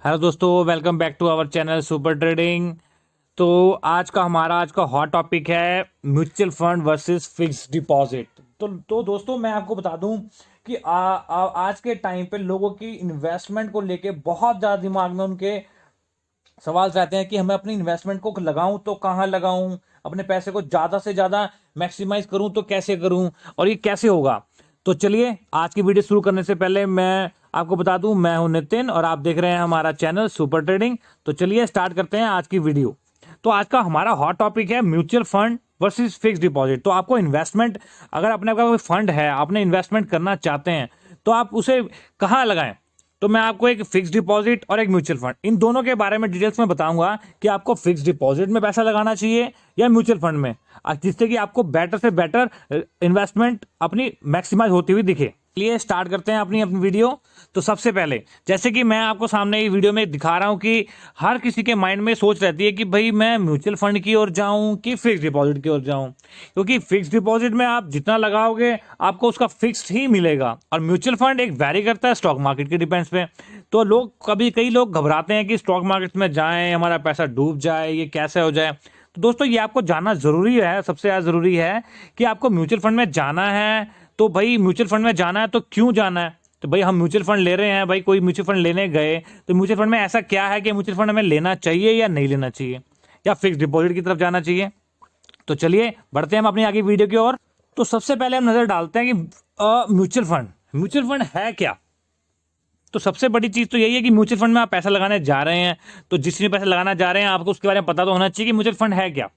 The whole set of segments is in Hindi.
हेलो दोस्तों, welcome back to our channel super trading. तो आज का हॉट टॉपिक है mutual fund versus fixed deposit. तो दोस्तों मैं आपको बता दूं कि आज के टाइम पे लोगों की इन्वेस्टमेंट को लेके बहुत ज़्यादा दिमाग में उनके सवाल रहते हैं कि हमें अपनी इन्वेस्टमेंट को लगाऊं तो कहाँ लगाऊं, अपने पैसे को ज़्यादा से ज़्यादा मैक्सिमाइज करूं तो कैसे करूं और ये कैसे होगा। तो चलिए आज की वीडियो शुरू करने से पहले मैं आपको बता दूं, मैं हूं नितिन और आप देख रहे हैं हमारा चैनल सुपर ट्रेडिंग। तो चलिए स्टार्ट करते हैं आज की वीडियो। तो आज का हमारा हॉट टॉपिक है mutual fund versus fixed deposit. तो आपको इन्वेस्टमेंट, अगर अपने आपका कोई फंड है, आपने इन्वेस्टमेंट करना चाहते हैं तो आप उसे कहाँ लगाएं। तो मैं आपको एक फिक्स डिपॉजिट और एक म्यूचुअल फंड, इन दोनों के बारे में डिटेल्स में बताऊंगा कि आपको फिक्स डिपॉजिट में पैसा लगाना चाहिए या म्यूचुअल फंड में, जिससे कि आपको बेटर से बेटर इन्वेस्टमेंट अपनी मैक्सिमाइज होती हुई दिखे। चलिए स्टार्ट करते हैं अपनी अपनी वीडियो। तो सबसे पहले, जैसे कि मैं आपको सामने ये वीडियो में दिखा रहा हूं कि हर किसी के माइंड में सोच रहती है कि भाई मैं म्यूचुअल फंड की ओर जाऊं कि फिक्स डिपॉजिट की ओर जाऊं, क्योंकि फिक्स डिपॉजिट में आप जितना लगाओगे आपको उसका फिक्स ही मिलेगा और म्यूचुअल फंड एक वैरी करता है स्टॉक मार्केट के डिपेंड्स पे। तो कई लोग घबराते हैं कि स्टॉक मार्केट में जाएं, हमारा पैसा डूब जाए, ये कैसे हो जाए। तो दोस्तों ये आपको जानना जरूरी है, सबसे ज़्यादा जरूरी है कि आपको म्यूचुअल फंड में जाना है। तो भाई म्यूचुअल फंड में जाना है तो क्यों जाना है। तो भाई हम म्यूचुअल फंड ले रहे हैं, भाई कोई म्यूचुअल फंड लेने गए तो म्यूचुअल फंड में ऐसा क्या है कि म्यूचुअल फंड हमें लेना चाहिए या नहीं लेना चाहिए, या फिक्स डिपॉजिट की तरफ जाना चाहिए। तो चलिए बढ़ते हैं हम अपनी आगे वीडियो की ओर। तो सबसे पहले हम नजर डालते हैं कि म्यूचुअल फंड है क्या। तो सबसे बड़ी चीज तो यही है कि म्यूचुअल फंड में आप पैसा लगाने जा रहे हैं, तो जिसमें पैसा लगाना जा रहे हैं आपको उसके बारे में पता तो होना चाहिए कि म्यूचुअल फंड है क्या।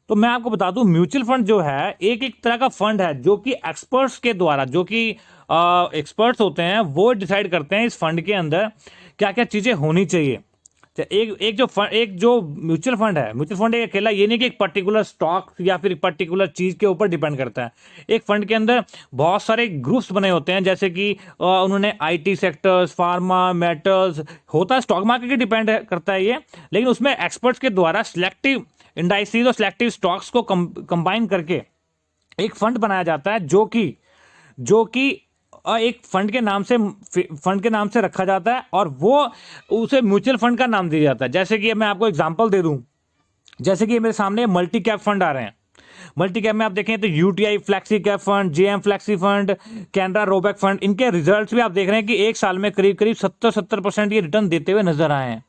तो मैं आपको बता दूं, म्यूचुअल फंड जो है एक एक तरह का फंड है जो कि एक्सपर्ट्स के द्वारा, जो कि एक्सपर्ट्स होते हैं वो डिसाइड करते हैं इस फंड के अंदर क्या क्या चीजें होनी चाहिए। एक जो म्यूचुअल फंड है, म्यूचुअल फंड एक अकेला ये नहीं कि एक पर्टिकुलर स्टॉक या फिर एक पर्टिकुलर चीज के ऊपर डिपेंड करता है। एक फंड के अंदर बहुत सारे ग्रुप्स बने होते हैं, जैसे कि उन्होंने आईटी सेक्टर्स, फार्मा, मेटल्स, होता है स्टॉक मार्केट के डिपेंड करता है ये, लेकिन उसमें एक्सपर्ट्स के द्वारा सिलेक्टिव इंडाइसेस और सिलेक्टिव स्टॉक्स को कंबाइन करके एक फंड बनाया जाता है जो कि एक फंड के नाम से रखा जाता है और वो उसे म्यूचुअल फंड का नाम दिया जाता है। जैसे कि मैं आपको एग्जांपल दे दूं, जैसे कि मेरे सामने मल्टी कैप फंड आ रहे हैं। मल्टी कैप में आप देखें तो UTI flexi cap fund, JM flexi fund, Canara Robeco fund, इनके रिजल्ट्स भी आप देख रहे हैं कि एक साल में करीब करीब 70% ये रिटर्न देते हुए नजर आए हैं।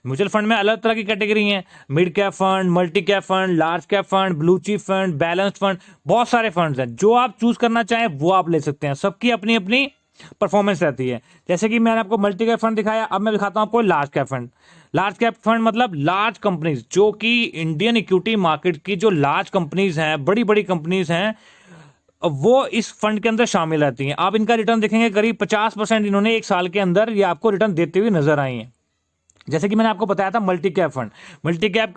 म्यूचुअल फंड में अलग तरह की कैटेगरी हैं, mid cap fund, multi cap fund, large cap fund, blue chip fund, balanced fund, बहुत सारे फंड्स हैं। जो आप चूज करना चाहें वो आप ले सकते हैं, सबकी अपनी अपनी परफॉर्मेंस रहती है। जैसे कि मैंने आपको मल्टी कैप फंड दिखाया, अब मैं दिखाता हूं आपको large cap fund. Large cap fund मतलब लार्ज कंपनीज, जो कि इंडियन इक्विटी मार्केट की जो लार्ज कंपनीज हैं, बड़ी बड़ी कंपनीज हैं, वो इस फंड के अंदर शामिल रहती हैं। आप इनका रिटर्न देखेंगे करीब 50% इन्होंने एक साल के अंदर ये आपको रिटर्न देते हुए नजर आई हैं। जैसे कि मैंने आपको बताया था मल्टी कैप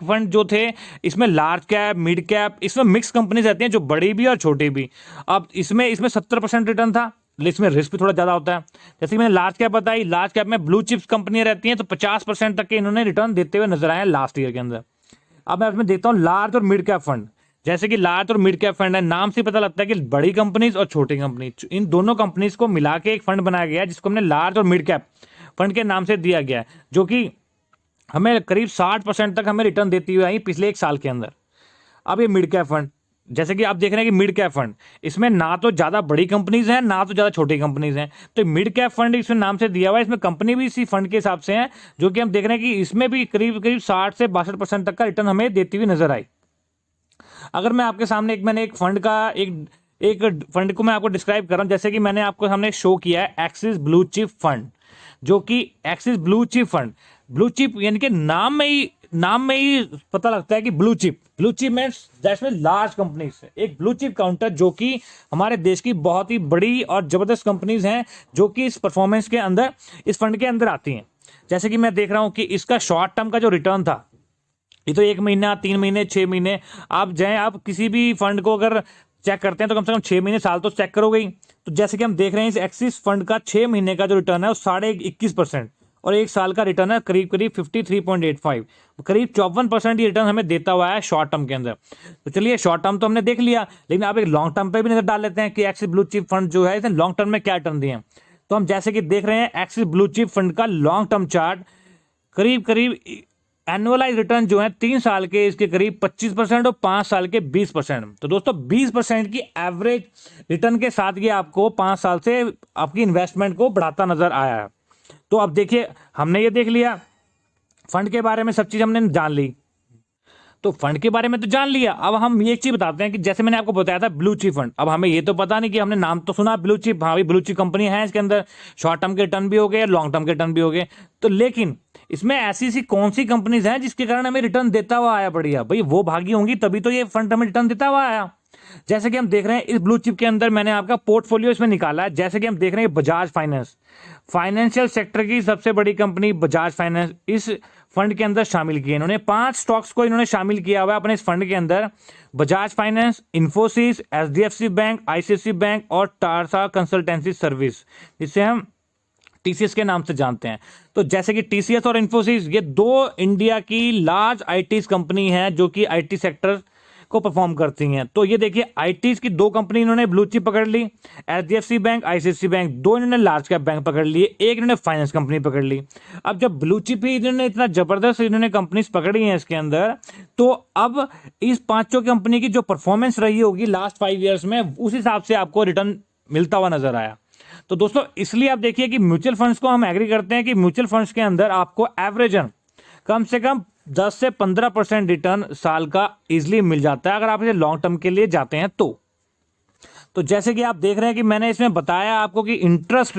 फंड जो थे, इसमें लार्ज कैप, मिड कैप, इसमें मिक्स कंपनीज रहती हैं, जो बड़ी भी और छोटी भी। अब इसमें इसमें 70% रिटर्न था, लेकिन इसमें रिस्क भी थोड़ा ज्यादा होता है। जैसे कि मैंने लार्ज कैप बताई, लार्ज कैप में ब्लू चिप्स कंपनियां रहती हैं, तो 50% तक के इन्होंने रिटर्न देते हुए नजर आए हैं लास्ट ईयर के अंदर। अब मैं इसमें देखता हूँ लार्ज और मिड कैप फंड। जैसे कि लार्ज और मिड कैप फंड है, नाम से पता लगता है कि बड़ी कंपनीज और छोटी कंपनीज, इन दोनों कंपनीज को मिला के एक फंड बनाया गया है, जिसको हमने लार्ज और मिड कैप फंड के नाम से दिया गया है, जो कि हमें करीब 60% तक हमें रिटर्न देती हुई आई पिछले एक साल के अंदर। अब ये मिड कैप फंड, जैसे कि आप देख रहे हैं कि मिड कैप फंड, इसमें ना तो ज़्यादा बड़ी कंपनीज हैं ना तो ज़्यादा छोटी कंपनीज हैं, तो मिड कैप फंड इसमें नाम से दिया हुआ है। इसमें कंपनी भी इसी फंड के हिसाब से है, जो कि हम देख रहे हैं कि इसमें भी करीब करीब 60 से 62% तक का रिटर्न हमें देती हुई नजर आई। अगर मैं आपके सामने मैंने एक फंड का एक फंड को मैं आपको डिस्क्राइब कर रहा हूं, जैसे कि मैंने आपको सामने शो किया है एक्सिस ब्लू चिप फंड, जो कि एक्सिस ब्लू चिप यानी कि नाम में ही पता लगता है कि ब्लू चिप में दैट्स मीन लार्ज कंपनीज है। एक ब्लू चिप काउंटर जो कि हमारे देश की बहुत ही बड़ी और जबरदस्त कंपनीज हैं, जो कि इस परफॉर्मेंस के अंदर, इस फंड के अंदर आती हैं। जैसे कि मैं देख रहा हूं कि इसका शॉर्ट टर्म का जो रिटर्न था, ये तो 1 महीना, 3 महीने, 6 महीने, आप जाएं आप किसी भी फंड को अगर चेक करते हैं तो कम से कम 6 महीने, साल तो चेक करोगे ही। तो जैसे कि हम देख रहे हैं इस एक्सिस फंड का 6 महीने का जो रिटर्न है वो 21.5% और एक साल का रिटर्न है करीब करीब 53.85, करीब 54% ये रिटर्न हमें देता हुआ है शॉर्ट टर्म के अंदर। तो चलिए शॉर्ट टर्म तो हमने देख लिया, लेकिन आप एक लॉन्ग टर्म पे भी नजर डाल लेते हैं कि एक्सिस ब्लू चिप फंड जो है इसने लॉन्ग टर्म में क्या रिटर्न दिए हैं। तो हम जैसे कि देख रहे हैं एक्सिस ब्लू चिप फंड का लॉन्ग टर्म चार्ट करीब करीब एनुअलाइज रिटर्न जो है 3 साल के इसके करीब 25% और 5 साल के 20%। तो दोस्तों 20% की एवरेज रिटर्न के साथ ये आपको 5 साल से आपकी इन्वेस्टमेंट को बढ़ाता नजर आया है। तो अब देखिए, हमने ये देख लिया फंड के बारे में, सब चीज हमने जान ली। तो फंड के बारे में तो जान लिया, अब हम ये एक चीज बताते हैं कि जैसे मैंने आपको बताया था ब्लू चिप फंड। अब हमें ये तो पता नहीं कि हमने नाम तो सुना ब्लू चिप, हाँ भाई ब्लू चिप कंपनी है, इसके अंदर शॉर्ट टर्म के रिटर्न भी हो गए, लॉन्ग टर्म के रिटर्न भी हो गए। तो लेकिन इसमें ऐसी सी कौन सी कंपनीज हैं जिसके कारण हमें रिटर्न देता हुआ आया बढ़िया? भाई वो भागी होंगी तभी तो ये फंड हमें रिटर्न देता हुआ आया। जैसे कि हम देख रहे हैं इस ब्लू चिप के अंदर मैंने आपका पोर्टफोलियो इसमें निकाला है। जैसे कि हम देख रहे हैं बजाज फाइनेंस, फाइनेंशियल सेक्टर की सबसे बड़ी कंपनी बजाज फाइनेंस इस फंड के अंदर शामिल किए। इन्होंने 5 स्टॉक्स को इन्होंने शामिल किया हुआ है अपने इस फंड के अंदर। Bajaj finance, Infosys, HDFC bank, ICICI bank और टाटा कंसल्टेंसी सर्विस, जिसे हम टीसीएस के नाम से जानते हैं। तो जैसे कि टीसीएस और इन्फोसिस ये 2 इंडिया की लार्ज आईटी कंपनी है जो कि आईटी सेक्टर को परफॉर्म करती हैं। तो ये देखिए आईटी की 2 कंपनी इन्होंने ब्लू चिप पकड़ ली, एचडीएफसी बैंक, आईसीआईसीआई बैंक, 2 इन्होंने लार्ज कैप बैंक पकड़ लिए, एक इन्होंने फाइनेंस कंपनी पकड़ ली। अब जब ब्लू चिप ही इन्होंने इतना जबरदस्त इन्होंने कंपनीज पकड़ी हैं इसके अंदर, तो अब इस 5 कंपनी की जो परफॉर्मेंस रही होगी लास्ट 5 ईयर्स में, उस हिसाब से आपको रिटर्न मिलता हुआ नजर आया। तो दोस्तों इसलिए आप देखिए कि म्यूचुअल फंड्स को हम एग्री करते हैं कि म्यूचुअल फंड्स के अंदर आपको एवरेजन कम से कम 10 से 15% रिटर्न साल का इजीली मिल जाता है अगर आप इसे लॉन्ग टर्म के लिए जाते हैं तो जैसे कि आप देख रहे हैं कि मैंने इसमें बताया आपको कि इंटरेस्ट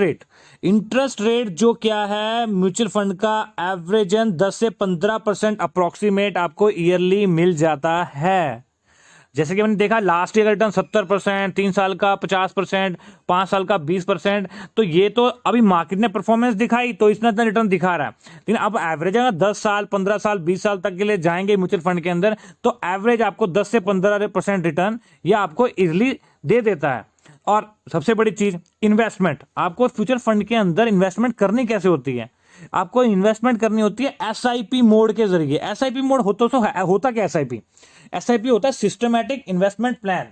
रेट जो क्या है म्यूचुअल फंड का एवरेजन 10 से 15% अप्रोक्सीमेट आपको ईयरली मिल जाता है। जैसे कि मैंने देखा लास्ट ईयर का रिटर्न 70%, 3 साल का 50%, 5 साल का 20%। तो ये तो अभी मार्केट ने परफॉर्मेंस दिखाई तो इतना इतना रिटर्न दिखा रहा है, लेकिन अब एवरेज अगर 10 साल 15 साल 20 साल तक के लिए जाएंगे म्यूचुअल फंड के अंदर तो एवरेज आपको 10 से 15% रिटर्न यह आपको इजिली दे देता है। और सबसे बड़ी चीज इन्वेस्टमेंट, आपको फ्यूचर फंड के अंदर इन्वेस्टमेंट करनी कैसे होती है? आपको इन्वेस्टमेंट करनी होती है एसआईपी मोड के जरिए। एसआईपी मोड होता क्या? एसआईपी होता है सिस्टमैटिक इन्वेस्टमेंट प्लान।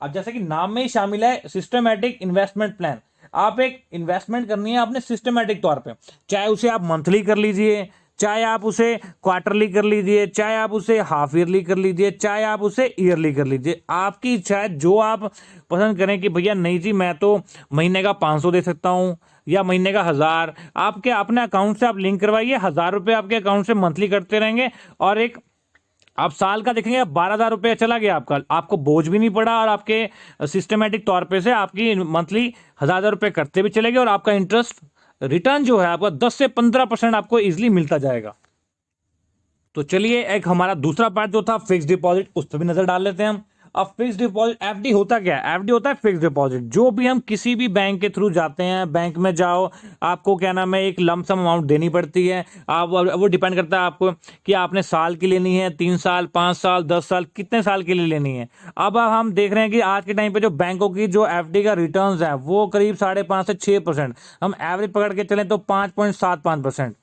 अब जैसे कि नाम में ही शामिल है सिस्टमैटिक इन्वेस्टमेंट प्लान। आप एक इन्वेस्टमेंट करनी है आपने सिस्टमैटिक तौर पे, चाहे उसे आप मंथली कर लीजिए, चाहे आप उसे क्वार्टरली कर लीजिए, चाहे आप उसे हाफ ईयरली कर लीजिए, चाहे आप उसे ईयरली कर लीजिए, आपकी इच्छा है। जो आप पसंद करें कि भैया नहीं जी मैं तो महीने का 500 दे सकता हूँ या महीने का 1000, आपके अपने अकाउंट से आप लिंक करवाइए, 1000 रुपये आपके अकाउंट से मंथली करते रहेंगे और एक आप साल का देखेंगे 12,000 रुपये चला गया आपका, आपको बोझ भी नहीं पड़ा और आपके सिस्टमेटिक तौर पे से आपकी मंथली 1000 रुपये करते भी चलेंगे और आपका इंटरेस्ट रिटर्न जो है आपका 10 से 15% आपको इजिली मिलता जाएगा। तो चलिए एक हमारा दूसरा पार्ट जो था फिक्स डिपॉजिट, उस पर भी नजर डाल लेते हैं हम। अब फिक्स डिपॉजिट एफडी होता क्या है? एफडी होता है फिक्स डिपॉजिट। जो भी हम किसी भी बैंक के थ्रू जाते हैं, बैंक में जाओ, आपको क्या नाम है एक लमसम अमाउंट देनी पड़ती है। आप वो डिपेंड करता है आपको कि आपने साल की लेनी है, 3 साल, 5 साल, 10 साल, कितने साल के लिए लेनी है। अब हम देख रहे हैं कि आज के टाइम पे जो बैंकों की जो एफडी का रिटर्न है वो करीब 5.5 से 6%, हम एवरेज पकड़ के चलें तो 5.75%।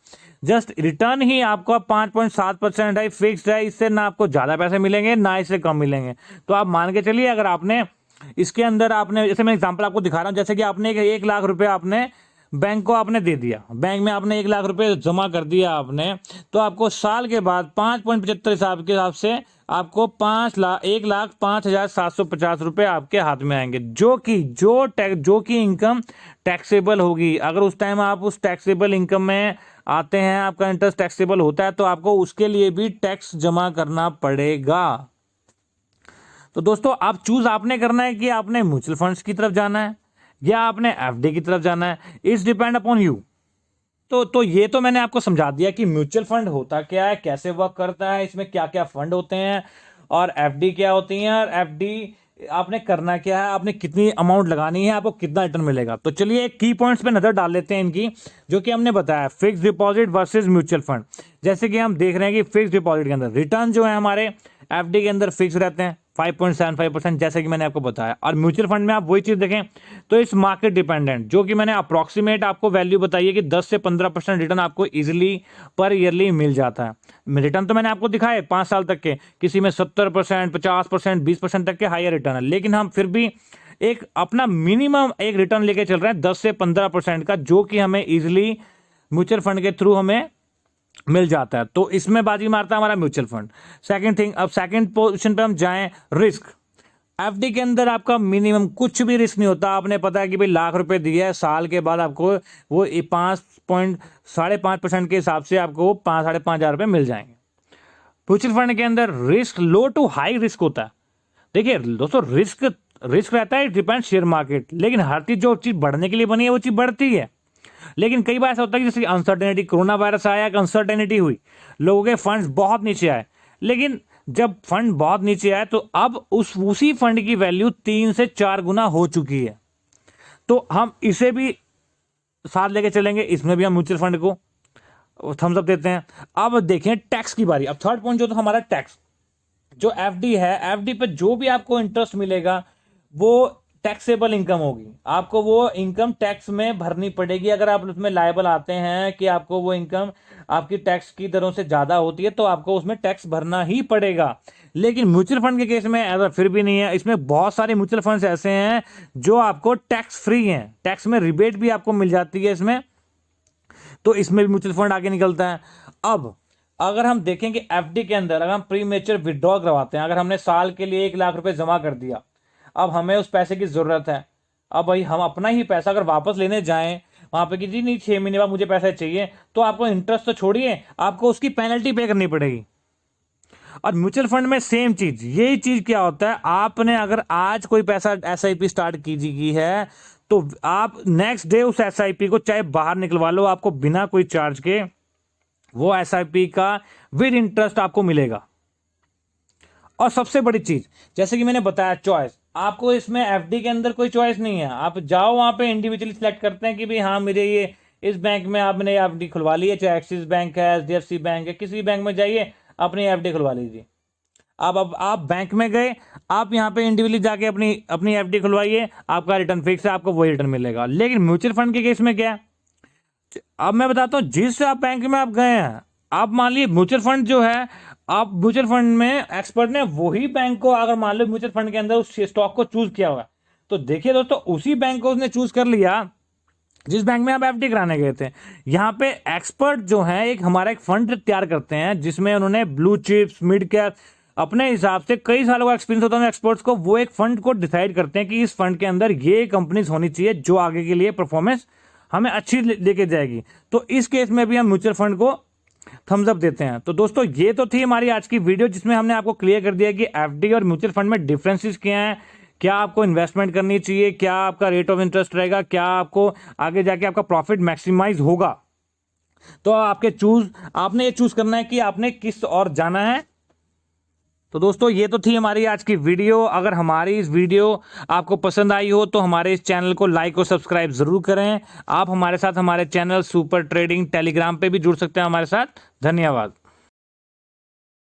जस्ट रिटर्न ही आपको 5.7% है, फिक्स्ड है। इससे ना आपको ज्यादा पैसे मिलेंगे ना इससे कम मिलेंगे। तो आप मान के चलिए अगर आपने इसके अंदर आपने, जैसे मैं एग्जांपल आपको दिखा रहा हूं, जैसे कि आपने 1 लाख रुपए आपने बैंक को आपने दे दिया, बैंक में आपने 1 लाख रुपए जमा कर दिया आपने, तो आपको साल के बाद 5.75 हिसाब के हिसाब से आपको 1,05,750 रुपए आपके हाथ में आएंगे, जो कि इनकम टैक्सेबल होगी। अगर उस टाइम आप उस टैक्सेबल इनकम में आते हैं, आपका इंटरेस्ट टैक्सेबल होता है, तो आपको उसके लिए भी टैक्स जमा करना पड़ेगा। तो दोस्तों आप चूज आपने करना है कि आपने म्यूचुअल फंड्स की तरफ जाना है या आपने एफडी की तरफ जाना है। It's depend upon you. तो ये तो मैंने आपको समझा दिया कि म्यूचुअल फंड होता क्या है, कैसे वर्क करता है, इसमें क्या क्या फंड होते हैं और एफडी क्या होती है, और एफडी आपने करना क्या है, आपने कितनी अमाउंट लगानी है, आपको कितना रिटर्न मिलेगा। तो चलिए एक की पॉइंट्स पे नजर डाल लेते हैं इनकी, जो कि हमने बताया fix deposit versus mutual fund. जैसे कि हम देख रहे हैं कि फिक्स डिपॉजिट के अंदर रिटर्न जो है हमारे एफडी के अंदर फिक्स रहते हैं 5.75%, जैसे कि मैंने आपको बताया। और म्यूचुअल फंड में आप वही चीज देखें तो इस मार्केट डिपेंडेंट, जो कि मैंने अप्रोक्सीमेट आपको वैल्यू बताई है कि 10 से 15% रिटर्न आपको इजिली पर ईयरली मिल जाता है। रिटर्न तो मैंने आपको दिखाए 5 साल तक के, किसी में 70%, 50%, 20% तक के हायर रिटर्न है, लेकिन हम फिर भी एक अपना मिनिमम एक रिटर्न लेके चल रहे हैं 10 से 15% का, जो कि हमें इजिली म्यूचुअल फंड के थ्रू हमें मिल जाता है। तो इसमें बाजी मारता है हमारा म्यूचुअल फंड। सेकंड थिंग, अब सेकंड पोजीशन पे हम जाएं, रिस्क। एफडी के अंदर आपका मिनिमम कुछ भी रिस्क नहीं होता। आपने पता है कि भाई लाख रुपए दिया है, साल के बाद आपको वो 5.5% के हिसाब से आपको 5,500 रुपये मिल जाएंगे। म्यूचुअल फंड के अंदर risk low to high risk होता है। देखिए दोस्तों, रिस्क रिस्क रहता है, डिपेंड शेयर मार्केट, लेकिन हर चीज जो चीज बढ़ने के लिए बनी है वो चीज बढ़ती है। लेकिन कई बार ऐसा होता है कि जैसे अनसर्टेनिटी, कोरोना वायरस आया, अनसर्टेनिटी हुई, लोगों के फंड्स बहुत नीचे आए। लेकिन जब फंड बहुत नीचे आए तो अब उसी फंड की वैल्यू 3 से 4 गुना हो चुकी है। तो हम इसे भी साथ लेके चलेंगे, इसमें भी हम म्यूचुअल फंड को थम्स अप देते हैं। अब देखें टैक्स की बारी। अब थर्ड पॉइंट जो था हमारा टैक्स। जो एफडी है, एफडी पे जो भी आपको इंटरेस्ट मिलेगा वो टैक्सेबल इनकम होगी। आपको वो इनकम टैक्स में भरनी पड़ेगी। अगर आप उसमें लायबल आते हैं कि आपको वो इनकम आपकी टैक्स की दरों से ज्यादा होती है तो आपको उसमें टैक्स भरना ही पड़ेगा। लेकिन म्यूचुअल फंड के केस में ऐसा फिर भी नहीं है। इसमें बहुत सारे म्यूचुअल फंड्स ऐसे हैं जो आपको टैक्स फ्री हैं, टैक्स में रिबेट भी आपको मिल जाती है इसमें। तो इसमें भी म्यूचुअल फंड आगे निकलता है। अब अगर हम देखें कि एफडी के अंदर अगर हम प्री मेच्योर विड्रॉ करवाते हैं, अगर हमने साल के लिए 1 लाख रुपए जमा कर दिया, अब हमें उस पैसे की जरूरत है, अब भाई हम अपना ही पैसा अगर वापस लेने जाएं वहां पे कि जी नहीं 6 महीने बाद मुझे पैसा चाहिए, तो आपको इंटरेस्ट तो छोड़िए, आपको उसकी पेनल्टी पे करनी पड़ेगी। और म्यूचुअल फंड में सेम चीज, यही चीज क्या होता है, आपने अगर आज कोई पैसा एसआईपी स्टार्ट की है तो आप नेक्स्ट डे उस एसआईपी को चाहे बाहर निकलवा लो, आपको बिना कोई चार्ज के वो एसआईपी का विद इंटरेस्ट आपको मिलेगा। और सबसे बड़ी चीज, जैसे कि मैंने बताया, चॉइस। आपको इसमें एफडी के अंदर कोई चॉइस नहीं है। आप जाओ वहां पे इंडिविजुअली सिलेक्ट करते हैं कि भाई हाँ मुझे ये इस बैंक में आपने एफडी खुलवा ली है, चाहे एक्सिस बैंक है, एचडीएफसी बैंक है, किसी बैंक में जाइए अपनी एफडी खुलवा लीजिए। अब आप बैंक में गए, आप यहाँ पे इंडिविजुअली जाके अपनी एफडी खुलवाइए, आपका रिटर्न फिक्स है, आपको वही रिटर्न मिलेगा। लेकिन म्यूचुअल फंड के केस में क्या है, अब मैं बताता हूं, जिस आप बैंक में आप गए हैं, आप मान लीजिए म्यूचुअल फंड जो है, आप म्यूचुअल फंड में एक्सपर्ट ने वही बैंक को, अगर मान लो म्यूचुअल फंड के अंदर उस स्टॉक को चूज किया हुआ है, तो देखिए दोस्तों उसी बैंक को उसने चूज कर लिया जिस बैंक में आप एफडी कराने गए थे। यहाँ पे एक्सपर्ट जो है एक हमारा एक फंड तैयार करते हैं जिसमें उन्होंने ब्लू चिप्स, मिड कैप, अपने हिसाब से कई सालों का एक्सपीरियंस होता है एक्सपर्ट्स को, वो एक फंड को डिसाइड करते हैं कि इस फंड के अंदर ये कंपनीज होनी चाहिए जो आगे के लिए परफॉर्मेंस हमें अच्छी लेके जाएगी। तो इस केस में भी हम म्यूचुअल फंड को थम्स अप देते हैं। तो दोस्तों ये तो थी हमारी आज की वीडियो जिसमें हमने आपको क्लियर कर दिया कि एफडी और म्यूचुअल फंड में डिफरेंसेस क्या हैं, क्या आपको इन्वेस्टमेंट करनी चाहिए, क्या आपका रेट ऑफ इंटरेस्ट रहेगा, क्या आपको आगे जाके आपका प्रॉफिट मैक्सिमाइज होगा। तो आपने ये चूज करना है कि आपने किस और जाना है। तो दोस्तों ये तो थी हमारी आज की वीडियो। अगर हमारी इस वीडियो आपको पसंद आई हो तो हमारे इस चैनल को लाइक और सब्सक्राइब जरूर करें। आप हमारे साथ हमारे चैनल सुपर ट्रेडिंग टेलीग्राम पे भी जुड़ सकते हैं हमारे साथ। धन्यवाद।